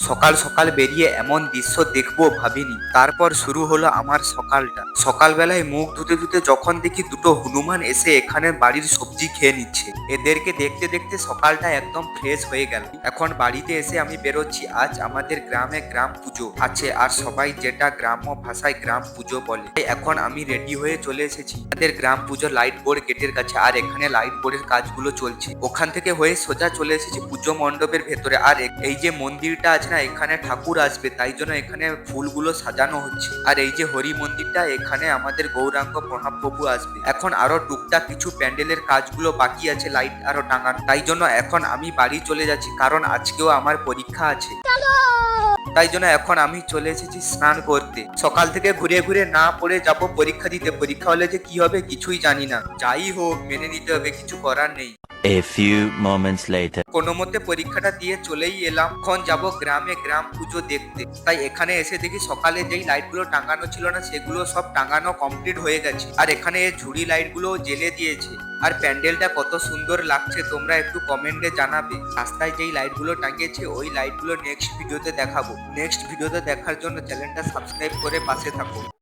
সকাল সকাল বেরিয়ে এমন দৃশ্য দেখবো ভাবিনি। তারপর শুরু হলো আমার সকালটা। সকালবেলায় মুখ ধুতে ধুতে যখন দেখি দুটো হনুমান এসে এখানে বাড়ির সবজি খেয়ে নিচ্ছে, এদেরকে দেখতে দেখতে সকালটা একদম ফ্রেশ হয়ে গেল। এখন বাড়িতে এসে আমি বেরোচ্ছি। আজ আমাদের গ্রামে গ্রাম পুজো আছে, আর সবাই যেটা গ্রাম্য ভাষায় গ্রাম পুজো বলে। এখন আমি রেডি হয়ে চলে এসেছি আমাদের গ্রাম পুজো লাইট বোর্ড গেটের কাছে, আর এখানে লাইট বোর্ডের কাজগুলো চলছে। ওখান থেকে হয়ে সোজা চলে এসেছি পুজো মণ্ডপের ভেতরে। আর এই যে মন্দিরটা আছে না, এখানে ঠাকুর আসবে, তাই জন্য এখানে ফুলগুলো সাজানো হচ্ছে। আর এই যে হরি মন্দিরটা, এখানে আমাদের গৌরাঙ্গ মহাপ্রভু আসবে। এখন আরো টুকটাক কিছু প্যান্ডেলের কাজগুলো বাকি আছে, লাইট আরো টাঙানো। তাই জন্য এখন আমি বাড়ি চলে যাচ্ছি, কারণ আজকেও আমার পরীক্ষা আছে। তাই জন্য এখন আমি চলে এসেছি স্নান করতে। সকাল থেকে ঘুরে ঘুরে না পড়ে যাব পরীক্ষা দিতে। পরীক্ষা হলে যে কি হবে কিছুই জানি না। যাই হোক, মেনে নিতে হবে, কিছু করার নেই। A few moments later. কোনো মতে পরীক্ষাটা দিয়ে চলেই এলাম। এখন যাব গ্রামে গ্রাম পুজো দেখতে। তাই এখানে এসে দেখি সকালে যেই লাইটগুলো টাঙানো ছিল না, সেগুলো সব টাঙানো কমপ্লিট হয়ে গেছে। আর এখানে ঝুড়ি লাইটগুলো জ্বেলে দিয়েছে। আর প্যান্ডেলটা কত সুন্দর লাগছে তোমরা একটু কমেন্টে জানাবে। রাস্তায় যেই লাইটগুলো টাঙিয়েছে ওই লাইটগুলো নেক্সট ভিডিওতে দেখাবো। নেক্সট ভিডিওতে দেখার জন্য চ্যানেলটা সাবস্ক্রাইব করে পাশে থাকো।